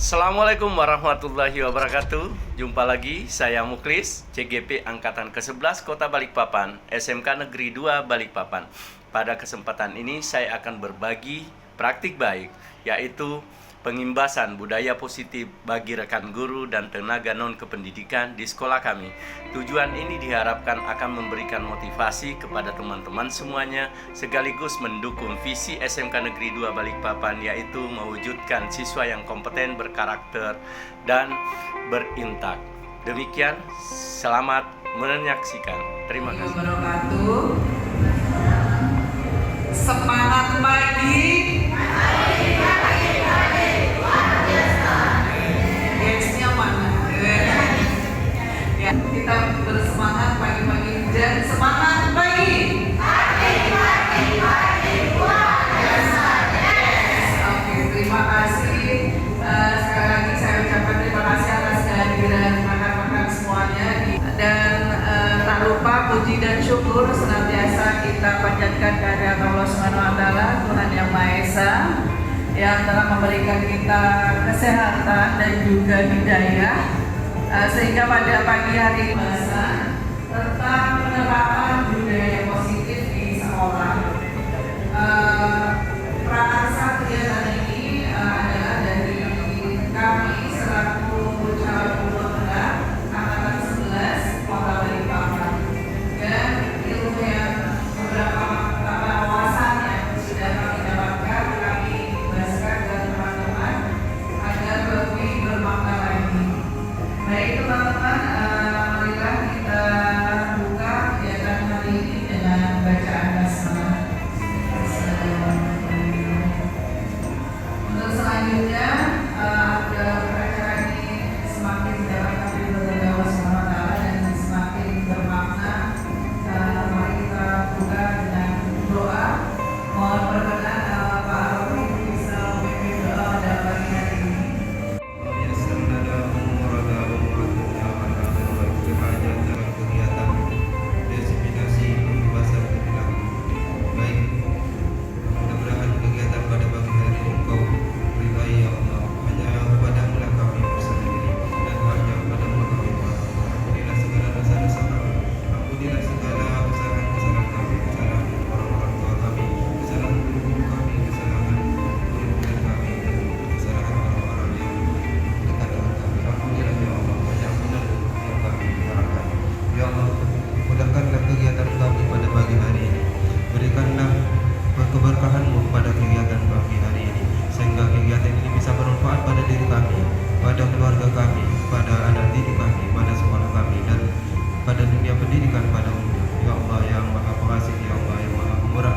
Assalamualaikum warahmatullahi wabarakatuh. Jumpa lagi, saya Muklis, CGP Angkatan ke-11 Kota Balikpapan, SMK Negeri 2 Balikpapan. Pada kesempatan ini saya akan berbagi praktik baik, yaitu pengimbasan budaya positif bagi rekan guru dan tenaga non-kependidikan di sekolah kami. Tujuan ini diharapkan akan memberikan motivasi kepada teman-teman semuanya, sekaligus mendukung visi SMK Negeri 2 Balikpapan, yaitu mewujudkan siswa yang kompeten, berkarakter, dan berintak. Demikian, selamat menyaksikan. Terima kasih. Semangat pagi. Guysnya mana? Ya, kita bersemangat pagi-pagi dan semangat pagi. Oke, terima kasih. Sekali lagi saya ucapkan terima kasih atas kehadiran rekan-rekan semuanya, dan tak lupa puji dan syukur senantiasa kita panjatkan kehadirat Allah Subhanahu wa Ta'ala, Tuhan Yang Maha Esa, yang telah memberikan kita kesehatan dan juga hidayah, sehingga pada pagi hari ini bahasa tentang penerapan budaya positif di sekolah. Prakarsa kegiatan ini adalah dari kami selaku calon guru tengah angkatan 11 Kota Balikpapan, dan ilmu yang beberapa wawasan yang sudah kami dapatkan kami bebaskan ke teman-teman agar lebih bermakna lagi. Baik teman-teman, marilah kita buka kegiatan hari ini dengan bacaan basmalah. Untuk selanjutnya, agar acara ini semakin mendapatkan ridho Allah Subhanahu wa Ta'ala dan semakin bermakna, mari kita buka dengan doa. Mohon berkenan Pak Rofi bisa memimpin doa pada pagi hari ini. Keberkahan-Mu pada kegiatan pagi hari ini, sehingga kegiatan ini bisa bermanfaat pada diri kami, pada keluarga kami, pada anak didik kami, pada sekolah kami, dan pada dunia pendidikan pada umumnya. Ya Allah yang Maha Pengasih, Ya Allah yang Maha Pemurah,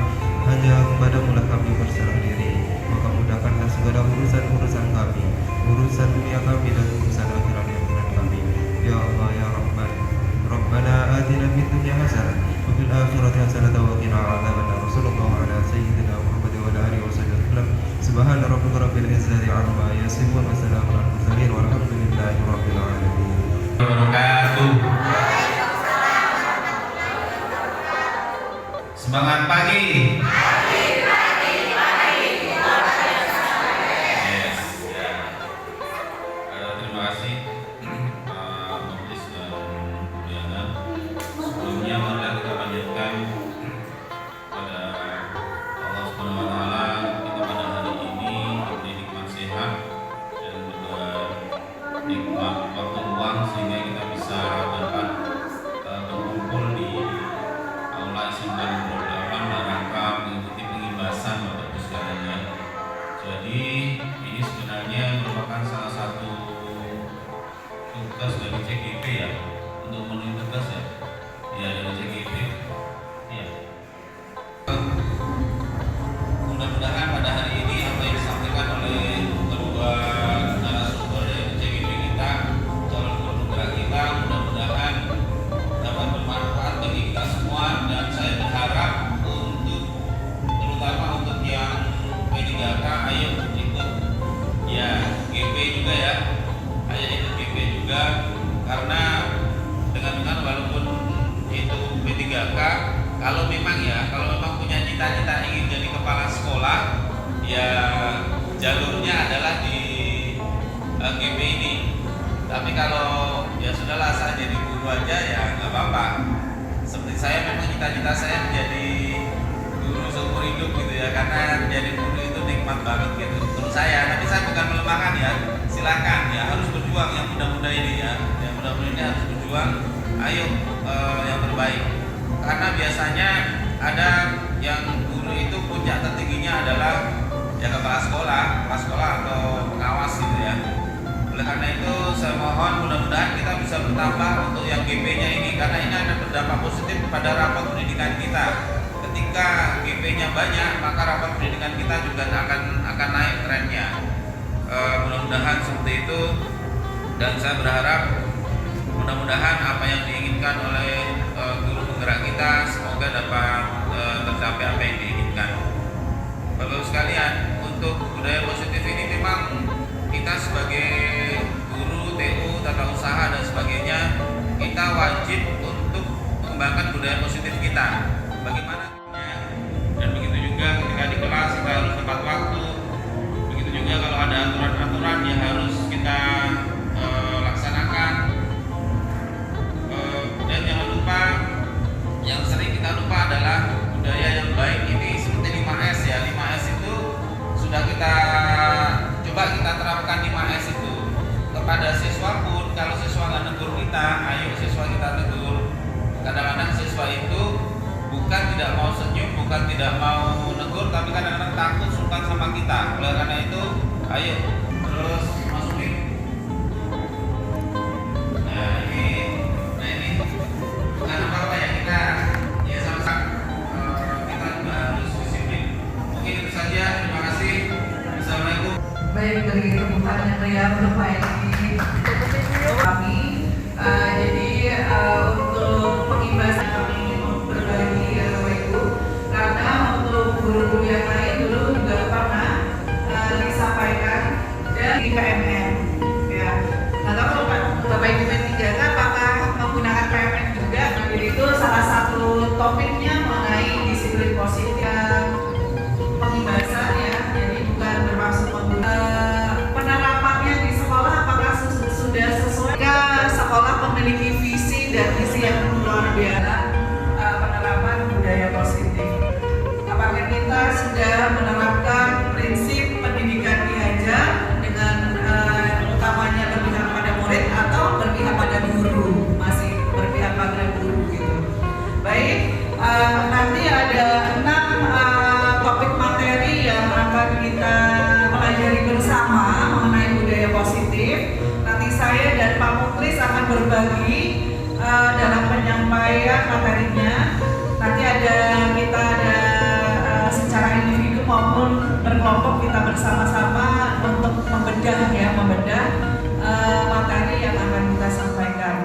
hanya kepada-Mu lah kami berserah diri. Maka mudahkanlah segala urusan-urusan kami, urusan dunia kami dan urusan akhirat yang berat kami. Ya Allah ya Rahman, Rabbana atina fid dunya hasanah wa fil akhirati hasanah wa qina adzabannar. Sallallahu ala sayyidina Muhammad wa ala alihi wasallam. Subhana rabbika rabbil izzati amma yasifun wa salamun alal mursalin walhamdulillahi rabbil alamin. Wabarakatuh. Semangat pagi. Yes, ya. Terima kasih Pak Muklis dan Bu Diana. Sebelumnya mari kita panjatkan pada Allah Subhanahu wa Ta'ala, kita pada hari ini diberi nikmat sehat dan juga nikmat waktu luang sehingga kita bisa dapat berkumpul di aula SMK Negeri 2 dalam rangka mengikuti pengimbasan Bapak Ibu sekalian. Jadi ini sebenarnya merupakan salah satu tugas dari CGP ya, untuk memenuhi tugas ya dari CGP ya. Mudah-mudahan pada hari ini apa yang disampaikan oleh kedua narasumber dari CGP kita, calon guru penggerak kita, mudah-mudahan dapat bermanfaat bagi kita semua, dan saya berharap untuk terutama untuk yang P3K, ayo ikut ya GP juga ya, ayo ikut GP juga, karena dengan walaupun itu P3K, kalau memang punya cita-cita ingin jadi kepala sekolah, ya jalurnya adalah di GP ini. Tapi kalau ya sudahlah, saya jadi guru aja ya nggak apa-apa. Seperti saya, memang cita-cita saya menjadi guru seumur hidup gitu ya, karena menjadi guru itu nikmat banget gitu menurut saya. Tapi saya bukan melemahkan ya, silakan ya, harus berjuang yang muda-muda ini ya, yang muda-muda ini harus berjuang. Ayo yang terbaik, karena biasanya ada yang guru itu puncak tertingginya adalah ya kepala sekolah atau pengawas gitu ya. Oleh karena itu saya mohon mudah-mudahan kita bisa bertambah untuk yang GP-nya ini, karena ini ada berdampak positif kepada rapat pendidikan kita. Ketika GP-nya banyak, maka rapat pendidikan kita juga akan naik trennya. Mudah-mudahan seperti itu, dan saya berharap mudah-mudahan apa yang diinginkan oleh guru penggerak kita semoga dapat tercapai apa yang diinginkan. Bapak-Ibu sekalian, untuk budaya positif ini memang kita sebagai guru, TU, tata usaha dan sebagainya, kita wajib untuk mengembangkan budaya positif kita. Bagaimana? Dan begitu juga ketika di kelas kita harus tepat waktu. Begitu juga kalau ada aturan-aturan yang harus kita laksanakan. Dan jangan lupa, yang sering kita lupa adalah budaya yang baik ini seperti 5S ya. 5S itu sudah kita coba kita terapkan 5S itu kepada siswa pun. Kalau siswa nggak negur kita, ayo siswa kita tegur. Kadang-kadang siswa itu bukan tidak mau senyum, bukan tidak mau negur, tapi kadang-kadang takut sungkan sama kita. Oleh karena itu, ayo terus masukin. Nah ini bukan apa-apa ya, kita ya sama-sama kita juga harus disiplin. Mungkin itu saja. Terima kasih. Assalamualaikum. Baik, dari temukan yang meriah Bapak ini kami jadi untuk pengimbasan kami berbagi Bapak Ibu, karena untuk guru-guru yang lain dulu juga pernah disampaikan dan di KMN ya. Nah, kalau Bapak Ibu P3K apakah menggunakan KMN juga? Jadi itu salah satu topiknya mengenai disiplin positif pengimbasan ya. Jadi bukan bermaksud penerapannya di sekolah apakah sudah sesuai? Jika sekolah memiliki visi dan misi yang luar biasa, penerapan budaya positif. Apakah kita sudah menerapkan prinsip pendidikan diajar dengan utamanya berpihak pada murid atau berpihak pada guru? Masih berpihak pada guru gitu. Baik, nanti ada 6 topik materi yang akan kita pelajari bersama mengenai budaya positif. Nanti saya dan Pak Muklis akan berbagi dalam penyampaian materinya. Nanti kita ada secara individu maupun berkelompok kita bersama-sama untuk membedah materi yang akan kita sampaikan.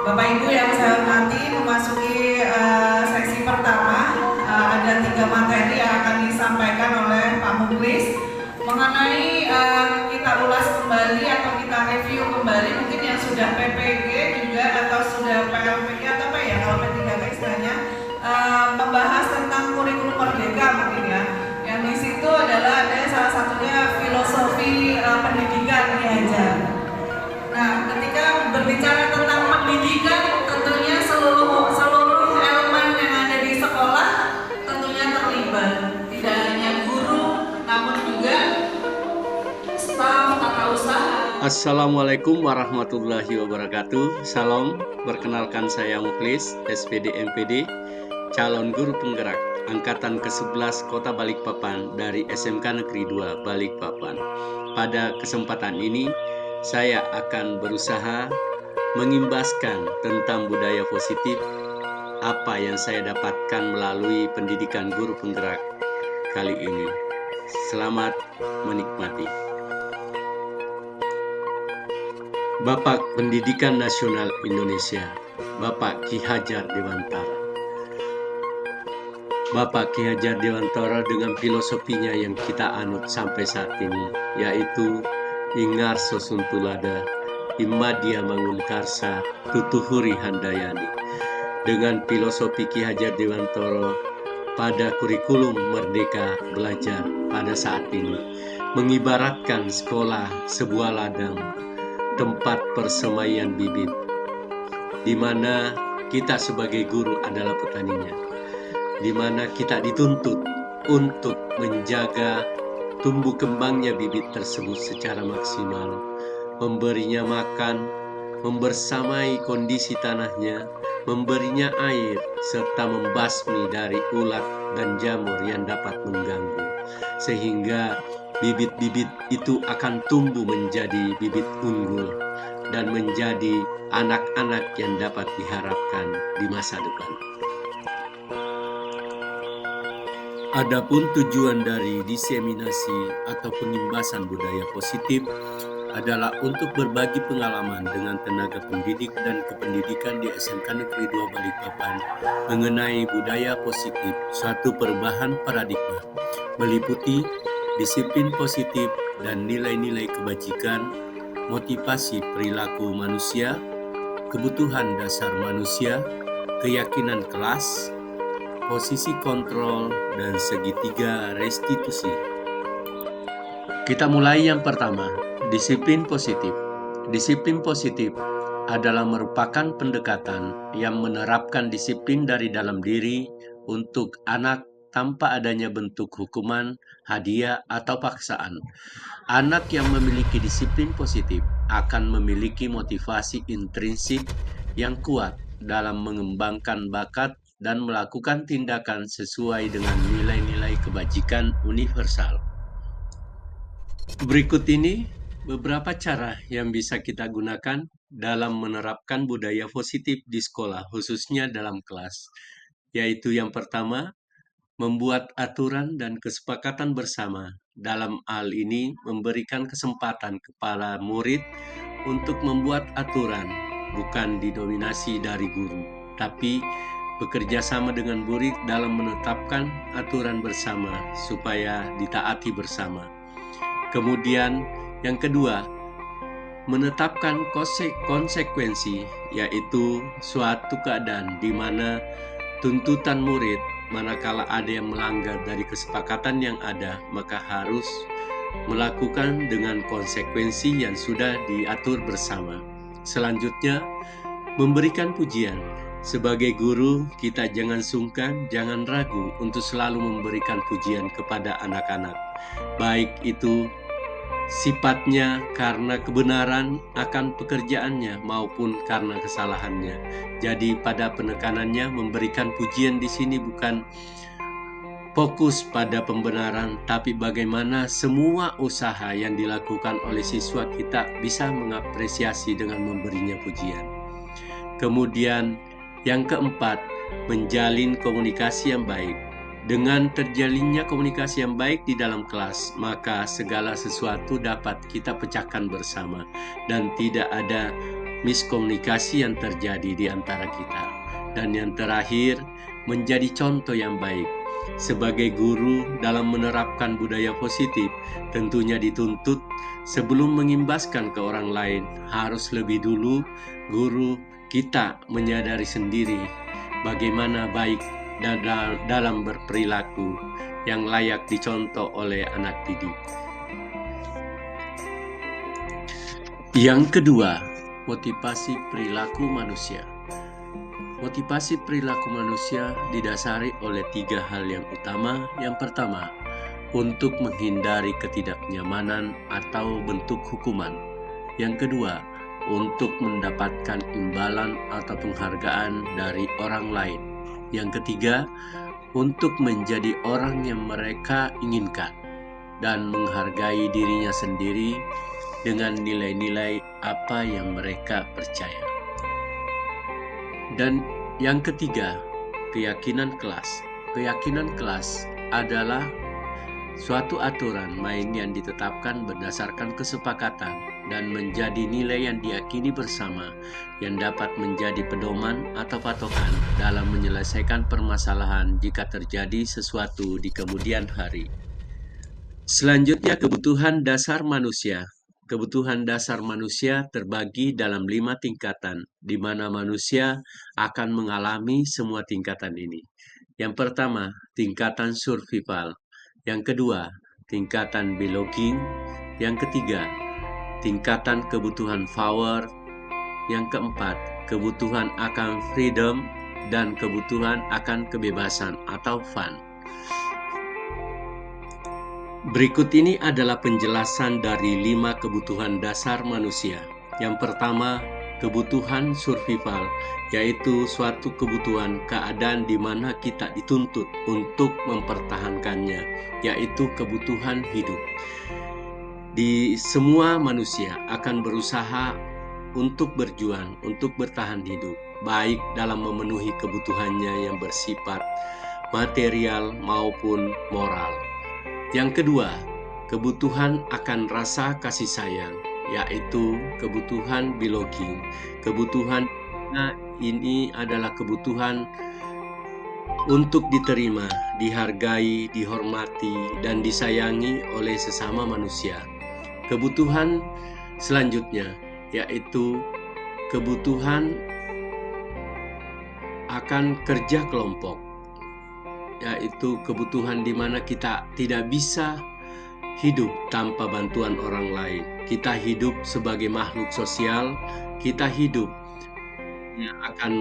Bapak Ibu yang saya hormati, memasuki seksi pertama, ada 3 materi yang akan disampaikan oleh Pak Muklis mengenai kita ulas kembali atau kita review kembali mungkin yang sudah PPG juga atau sudah PLPG atau apa ya kalau P3K istilahnya, membahas tentang kurikulum merdeka mungkin ya. Yang di situ adalah ada salah satunya filosofi pendidikan diajar. Nah, ketika berbicara tentang pendidikan, tentunya seluruh elemen yang ada di sekolah tentunya terlibat. Tidak hanya guru, namun juga staf tata usaha. Assalamualaikum warahmatullahi wabarakatuh. Salam, perkenalkan saya Muklis, SPD MPD, calon guru penggerak Angkatan ke-11 Kota Balikpapan dari SMK Negeri 2 Balikpapan. Pada kesempatan ini, saya akan berusaha mengimbaskan tentang budaya positif apa yang saya dapatkan melalui pendidikan guru penggerak kali ini. Selamat menikmati. Bapak Pendidikan Nasional Indonesia, Bapak Ki Hajar Dewantara. Bapak Ki Hajar Dewantara dengan filosofinya yang kita anut sampai saat ini, yaitu Ingarso Suntulada, Immadia Mangunkarsa, Tutuhuri Handayani. Dengan filosofi Ki Hajar Dewantara pada kurikulum Merdeka Belajar pada saat ini, mengibaratkan sekolah sebuah ladang, tempat persemaian bibit, di mana kita sebagai guru adalah petaninya, di mana kita dituntut untuk menjaga tumbuh kembangnya bibit tersebut secara maksimal, memberinya makan, membersamai kondisi tanahnya, memberinya air, serta membasmi dari ulat dan jamur yang dapat mengganggu, sehingga bibit-bibit itu akan tumbuh menjadi bibit unggul dan menjadi anak-anak yang dapat diharapkan di masa depan. Adapun tujuan dari diseminasi atau pengimbasan budaya positif adalah untuk berbagi pengalaman dengan tenaga pendidik dan kependidikan di SMK Negeri 2 Balikpapan mengenai budaya positif, suatu perubahan paradigma, meliputi disiplin positif dan nilai-nilai kebajikan, motivasi perilaku manusia, kebutuhan dasar manusia, keyakinan kelas, posisi kontrol, dan segitiga restitusi. Kita mulai yang pertama, disiplin positif. Disiplin positif adalah merupakan pendekatan yang menerapkan disiplin dari dalam diri untuk anak tanpa adanya bentuk hukuman, hadiah, atau paksaan. Anak yang memiliki disiplin positif akan memiliki motivasi intrinsik yang kuat dalam mengembangkan bakat dan melakukan tindakan sesuai dengan nilai-nilai kebajikan universal. Berikut ini beberapa cara yang bisa kita gunakan dalam menerapkan budaya positif di sekolah, khususnya dalam kelas, yaitu yang pertama, membuat aturan dan kesepakatan bersama. Dalam hal ini, memberikan kesempatan kepada murid untuk membuat aturan, bukan didominasi dari guru, tapi bekerja sama dengan murid dalam menetapkan aturan bersama supaya ditaati bersama. Kemudian yang kedua, menetapkan konsekuensi, yaitu suatu keadaan di mana tuntutan murid manakala ada yang melanggar dari kesepakatan yang ada, maka harus melakukan dengan konsekuensi yang sudah diatur bersama. Selanjutnya, memberikan pujian. Sebagai guru, kita jangan sungkan, jangan ragu untuk selalu memberikan pujian kepada anak-anak. Baik itu sifatnya karena kebenaran akan pekerjaannya maupun karena kesalahannya. Jadi pada penekanannya memberikan pujian di sini bukan fokus pada pembenaran, tapi bagaimana semua usaha yang dilakukan oleh siswa kita bisa mengapresiasi dengan memberinya pujian. Kemudian yang keempat, menjalin komunikasi yang baik. Dengan terjalinnya komunikasi yang baik di dalam kelas, maka segala sesuatu dapat kita pecahkan bersama dan tidak ada miskomunikasi yang terjadi di antara kita. Dan yang terakhir, menjadi contoh yang baik. Sebagai guru dalam menerapkan budaya positif, tentunya dituntut sebelum mengimbaskan ke orang lain, harus lebih dulu guru kita menyadari sendiri bagaimana baik dalam berperilaku yang layak dicontoh oleh anak didik. Yang kedua, motivasi perilaku manusia. Motivasi perilaku manusia didasari oleh 3 hal yang utama. Yang pertama, untuk menghindari ketidaknyamanan atau bentuk hukuman. Yang kedua, untuk mendapatkan imbalan atau penghargaan dari orang lain. Yang ketiga, untuk menjadi orang yang mereka inginkan dan menghargai dirinya sendiri dengan nilai-nilai apa yang mereka percaya. Dan yang ketiga, keyakinan kelas. Keyakinan kelas adalah suatu aturan main yang ditetapkan berdasarkan kesepakatan dan menjadi nilai yang diyakini bersama yang dapat menjadi pedoman atau patokan dalam menyelesaikan permasalahan jika terjadi sesuatu di kemudian hari. Selanjutnya, kebutuhan dasar manusia. Kebutuhan dasar manusia terbagi dalam 5 tingkatan, di mana manusia akan mengalami semua tingkatan ini. Yang pertama, tingkatan survival. Yang kedua, tingkatan belonging. Yang ketiga, tingkatan kebutuhan power. Yang keempat, kebutuhan akan freedom dan kebutuhan akan kebebasan atau fun. Berikut ini adalah penjelasan dari 5 kebutuhan dasar manusia. Yang pertama, kebutuhan survival, yaitu suatu kebutuhan keadaan di mana kita dituntut untuk mempertahankannya, yaitu kebutuhan hidup. Di semua manusia akan berusaha untuk berjuang, untuk bertahan hidup, baik dalam memenuhi kebutuhannya yang bersifat material maupun moral. Yang kedua, kebutuhan akan rasa kasih sayang, yaitu kebutuhan belonging. Kebutuhan ini adalah kebutuhan untuk diterima, dihargai, dihormati, dan disayangi oleh sesama manusia. Kebutuhan selanjutnya yaitu kebutuhan akan kerja kelompok, yaitu kebutuhan di mana kita tidak bisa hidup tanpa bantuan orang lain. Kita hidup sebagai makhluk sosial, kita hidup yang akan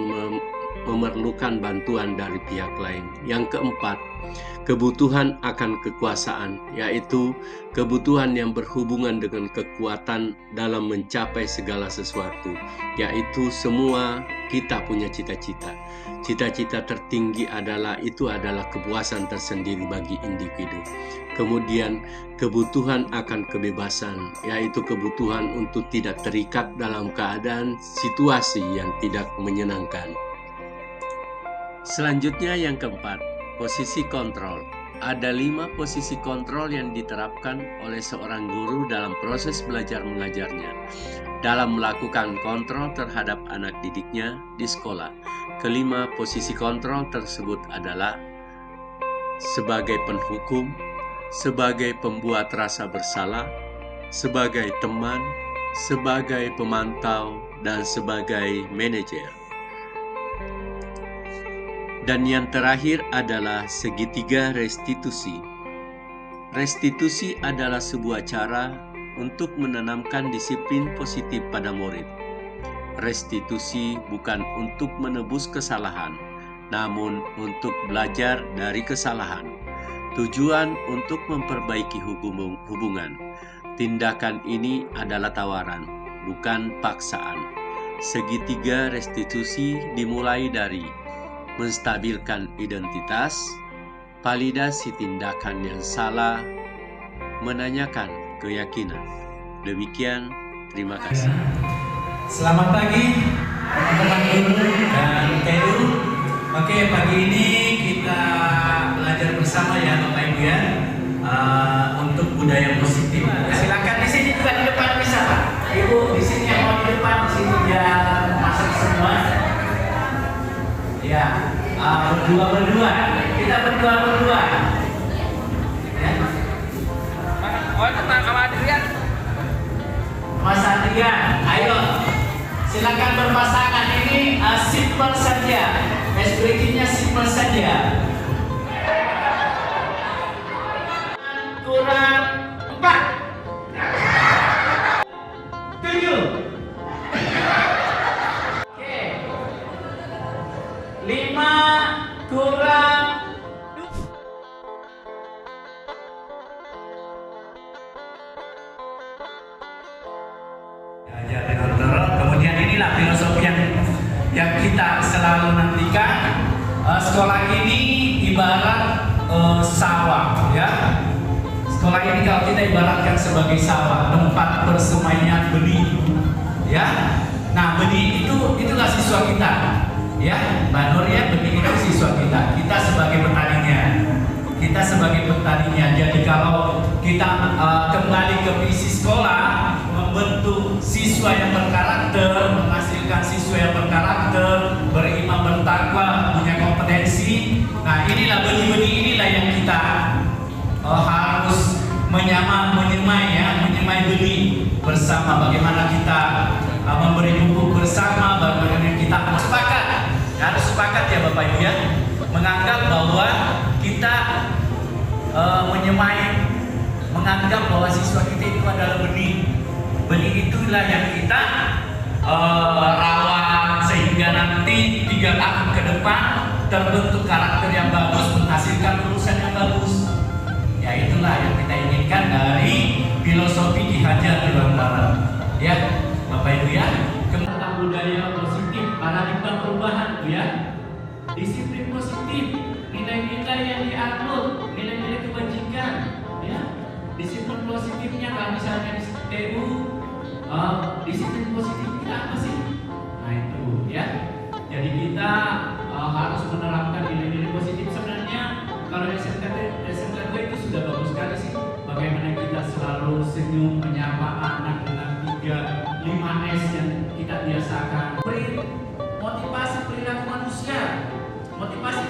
memerlukan bantuan dari pihak lain. Yang keempat, kebutuhan akan kekuasaan, yaitu kebutuhan yang berhubungan dengan kekuatan dalam mencapai segala sesuatu, yaitu semua kita punya cita-cita. Cita-cita tertinggi adalah kepuasan tersendiri bagi individu. Kemudian kebutuhan akan kebebasan, yaitu kebutuhan untuk tidak terikat dalam keadaan situasi yang tidak menyenangkan. Selanjutnya yang keempat, posisi kontrol. Ada 5 posisi kontrol yang diterapkan oleh seorang guru dalam proses belajar mengajarnya dalam melakukan kontrol terhadap anak didiknya di sekolah. Kelima posisi kontrol tersebut adalah sebagai penghukum, sebagai pembuat rasa bersalah, sebagai teman, sebagai pemantau, dan sebagai manajer. Dan yang terakhir adalah segitiga restitusi. Restitusi adalah sebuah cara untuk menanamkan disiplin positif pada murid. Restitusi bukan untuk menebus kesalahan, namun untuk belajar dari kesalahan. Tujuan untuk memperbaiki hubungan. Tindakan ini adalah tawaran, bukan paksaan. Segitiga restitusi dimulai dari menstabilkan identitas, validasi tindakan yang salah, menanyakan keyakinan. Demikian, terima kasih. Selamat pagi teman-teman guru dan Tedu. Oke, pagi ini kita belajar bersama ya Bapak Ibu ya, untuk budaya positif. Silakan di sini juga di depan bisa Pak. Ibu di sini yang mau di depan, di sini biar masuk semua. Ya, berdua. Kita berdua. Ya. Oh, tentang sama Adrian. Mas Adrian, ayo. Silakan berpasangan. Ini simple saja. Ice breaking-nya simple saja. Kurang 4. 7. Oke. 5 kurang 2. Belajar dengan terus. Kemudian inilah filosofi yang kita selalu nantikan. Sekolah ini ibarat sawah, ya. Sekolah ini kalau kita ibaratkan sebagai sawah, tempat persemaian benih, ya. Nah, benih itulah siswa kita, ya. Mbak Nur ya, benih itu siswa kita. Kita sebagai petaninya. Jadi kalau kita kembali ke visi sekolah, membentuk siswa yang berkarakter, menghasilkan siswa yang berkarakter, beriman, bertakwa, punya kompetensi. Nah, inilah benih-benih inilah yang kita harus menyemai benih bersama. Bagaimana kita memberi pupuk bersama, bagaimana kita harus sepakat ya Bapak Ibu ya, menganggap bahwa kita menyemai menganggap bahwa siswa kita itu adalah benih. Benih itulah yang kita rawat sehingga nanti 3 tahun ke depan terbentuk karakter yang bagus, menghasilkan lulusan yang bagus. Ya itulah yang kita inginkan dari filosofi Ki Hajar Dewantara. Ya, Bapak Ibu ya, tentang budaya positif, paradigma perubahan, ya. Disiplin positif, nilai-nilai yang dianut, nilai-nilai kebajikan, ya. Disiplin positifnya kalau misalnya di TU, disiplin positif kita apa sih? Nah itu, ya. Jadi kita harus menerapkan nilai-nilai positif. Sebenarnya kalau SMK 2 itu sudah bagus sekali sih. Bagaimana kita selalu senyum menyapa anak dengan 5S yang kita biasakan. Motivasi perilaku manusia. Motivasi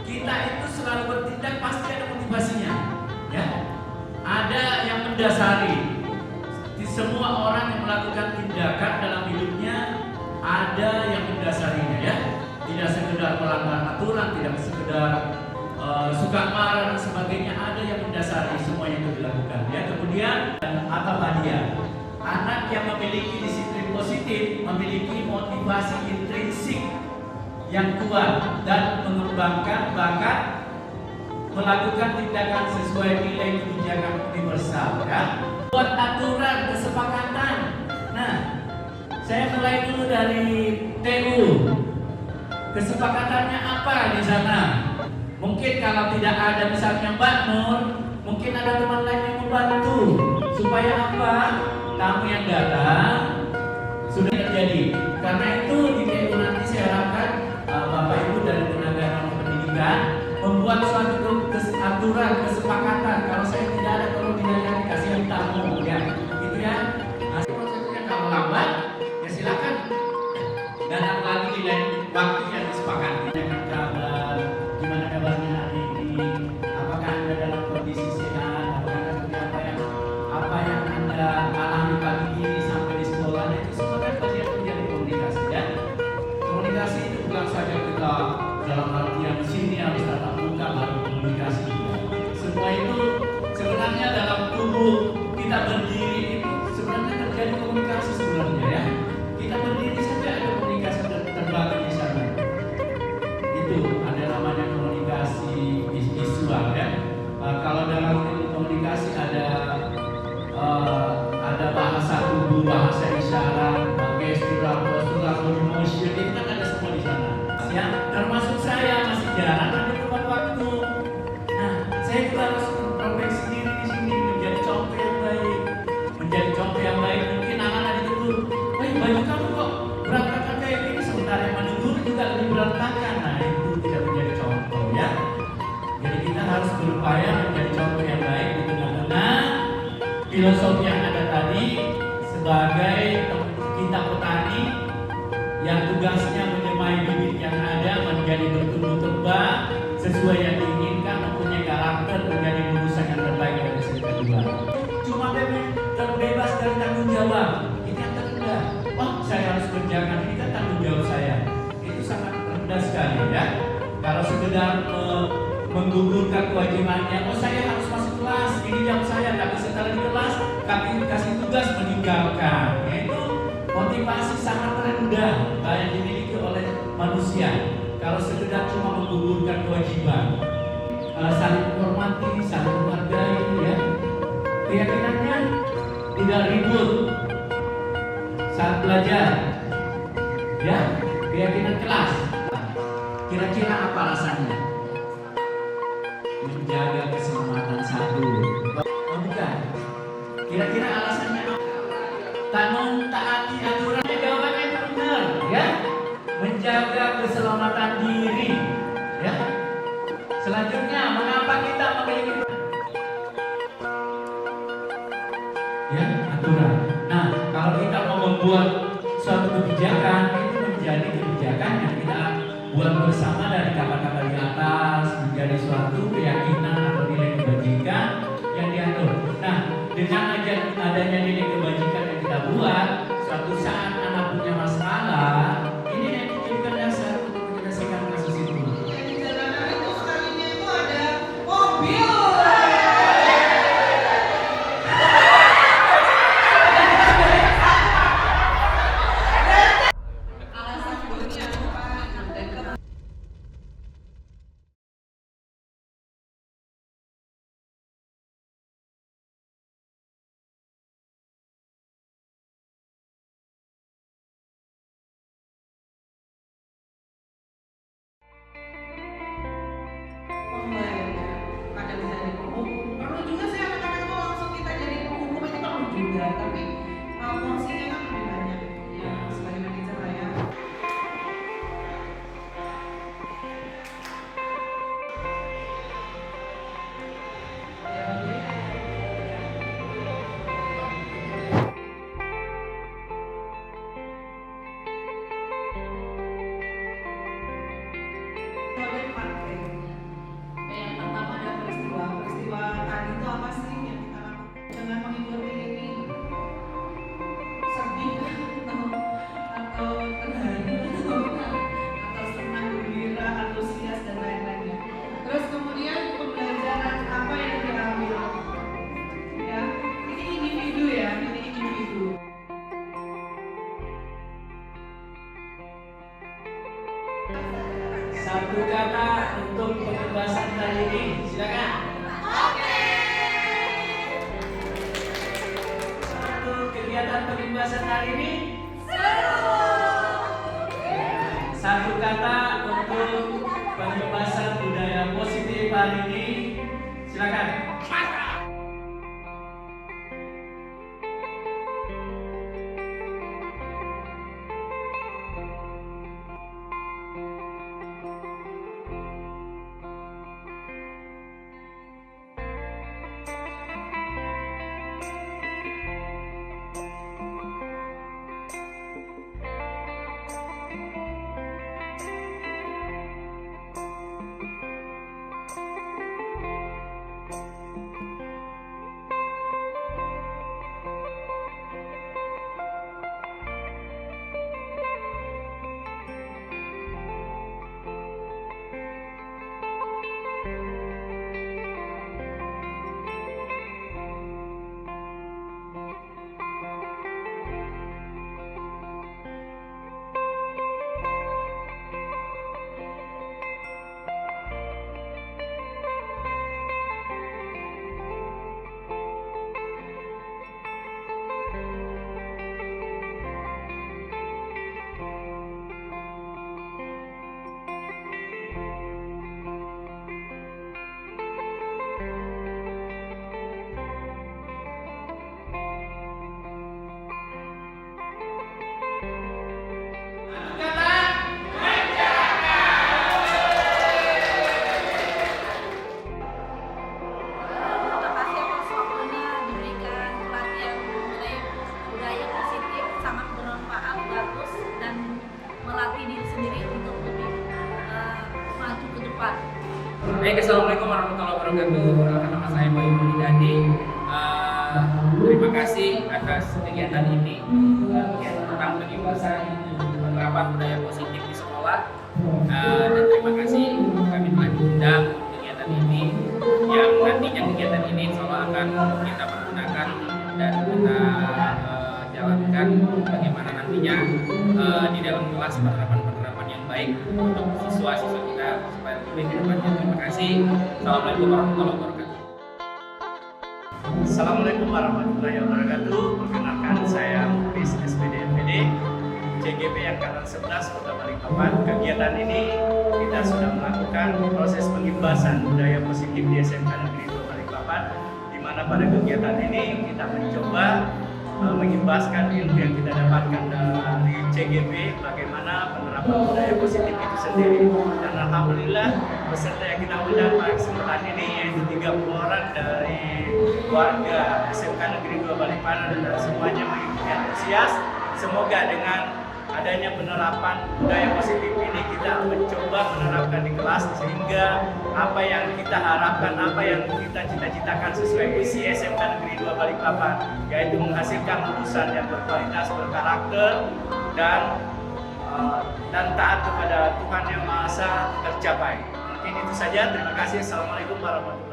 kita itu selalu bertindak pasti ada motivasinya, ya. Ada yang mendasari. Di semua orang yang melakukan tindakan dalam hidupnya ada yang mendasarinya, ya. Tidak sekedar melanggar aturan, tidak sekedar suka marah dan sebagainya, ada yang mendasari semua itu dilakukan, ya. Kemudian apa dia? Anak yang memiliki disiplin positif memiliki motivasi intrinsik yang kuat dan mengembangkan bakat melakukan tindakan sesuai nilai kebijakan universal, ya. Buat aturan kesepakatan. Nah, saya mulai dulu dari TU. Kesepakatannya apa di sana? Mungkin kalau tidak ada misalnya Mbak Nur, mungkin ada teman lain yang membantu supaya apa? Tamu yang datang sudah terjadi. Karena itu di TU nanti saya harapkan Bapak Ibu dari tenaga pendidikan membuat suatu aturan kesepakatan. Kalau saya tidak ada, kalau tidak ada dikasih yang tamu, ya, gitu ya. Nah, prosesnya kalau lambat, ya silakan. Dan lagi di lain waktu yang disepakati. Kabar, gimana kabarnya hari ini? Apakah Anda dalam kondisi sehat? Apakah apa yang Anda alami pagi ini sampai di sekolah itu semua kan bagian menjadi komunikasi, ya. Komunikasi itu bukan saja kita dalam artian di sini harus tatap muka baru komunikasi. Semua itu sebenarnya dalam tubuh kita berdiri itu sebenarnya terjadi komunikasi sebenarnya, ya. Kita berdiri saja ada komunikasi terbangun di sana. Itu ada namanya komunikasi visual, ya. Kalau dalam komunikasi ada bahasa tubuh, bahasa isyarat, gestural, postural, body motion, itu kan ada semua di sana. Ya, termasuk saya masih jarang ada tepat waktu. Nah, saya juga harus memperbaiki diri di sini menjadi contoh yang baik, menjadi contoh yang baik. Mungkin anak-anak itu, baju kamu kok berantakan kayak gini, sementara yang menunggu juga lebih berantakan. Nah, itu tidak menjadi contoh, ya. Jadi kita harus berupaya menjadi contoh yang baik di tengah-tengah filosofi yang ada tadi sebagai kita petani yang tugasnya menyemai bibit yang ada menjadi bertumbuh kembang sesuai yang diinginkan, mempunyai karakter menjadi lulusan yang terbaik dari SMK 2. Cuma terbebas dari tanggung jawab, itu yang terendah. Oh, saya harus kerjakan, ini kan tanggung jawab saya. Itu sangat rendah sekali, ya. Kalau sekedar menggugurkan kewajibannya, oh saya harus masuk kelas, ini jam saya, tapi setelah di kelas kami kasih tugas meninggalkan. Yaitu motivasi sangat rendah yang dimiliki oleh manusia. Kalau sekedar cuma menggugurkan kewajiban, saling menghormati, saling menghargai, ya. Keyakinannya tidak ribut saat belajar, ya. Keyakinan kelas. Kira-kira apa alasannya? Menjaga keselamatan satu. Oh bukan. Kira-kira alasannya apa? Tak mentaati aturan. Jawabannya itu benar, ya. Menjaga keselamatan diri, ya. Selanjutnya, mengapa kita memiliki aturan? Nah, kalau kita mau membuat suatu kebijakan, itu menjadi kebijakan yang kita buat bersama dari kabar-kabar di atas, menjadi suatu keyakinan atau nilai kebajikan yang diatur. Nah, dengan adanya nilai kebajikan yang kita buat, suatu saat anak punya masalah, ini yang dijadikan dasar untuk menyelesaikan kasus itu. Di jalanan itu sekalinya itu ada mobil. nanti jadi penghukum. Perlu juga sih anak-anak itu langsung kita jadi penghukum itu perlu juga, tapi porsinya kan lebih banyak. Ya, sebagai manajer lah ya. Yang pertama ada peristiwa tadi itu apa sih yang kita lakukan dengan mengikuti ini, sedih atau terharu atau senang, gembira, antusias dan lain-lainnya. Terus kemudian pembelajaran apa yang diambil, ya ini individu ya, ini individu. Satu kata untuk pembebasan kali ini, silakan. Satu kegiatan pembebasan hari ini. Satu kata untuk pembebasan budaya positif hari ini, silakan. Baik, assalamualaikum warahmatullahi wabarakatuh. Nama saya Bayu Munidadi. Terima kasih atas kegiatan ini, tentang pembebasan penerapan budaya positif di sekolah. Dan terima kasih kami telah diundang kegiatan ini, yang nantinya kegiatan ini insya Allah akan kita pergunakan dan kita jalankan bagaimana nantinya di dalam kelas penerapan yang baik untuk siswa-siswa kita supaya lebih ke depannya. Terima kasih. Assalamualaikum warahmatullahi wabarakatuh. Assalamualaikum warahmatullahi wabarakatuh. Perkenalkan, saya Muklis SPD MPD CGP Angkatan 11 Kota Balikpapan. Kegiatan ini kita sudah melakukan proses pengimbasan budaya positif di SMK Negeri 2 Balikpapan, di mana pada kegiatan ini kita mencoba mengimbaskan ilmu yang kita dapatkan dari CGP, bagaimana penerapan budaya positif itu sendiri. Dan alhamdulillah peserta yang kita undang pada kesempatan ini yaitu 30 orang dari warga SMK Negeri 2 Balikpapan, dan semuanya mengikuti antusias. Semoga dengan adanya penerapan budaya positif ini kita mencoba menerapkan di kelas, sehingga apa yang kita harapkan, apa yang kita cita-citakan sesuai visi SMK Negeri 2 Balikpapan, yaitu menghasilkan lulusan yang berkualitas, berkarakter, dan taat kepada Tuhan Yang Maha Esa tercapai. Mungkin itu saja. Terima kasih. Assalamualaikum warahmatullahi wabarakatuh.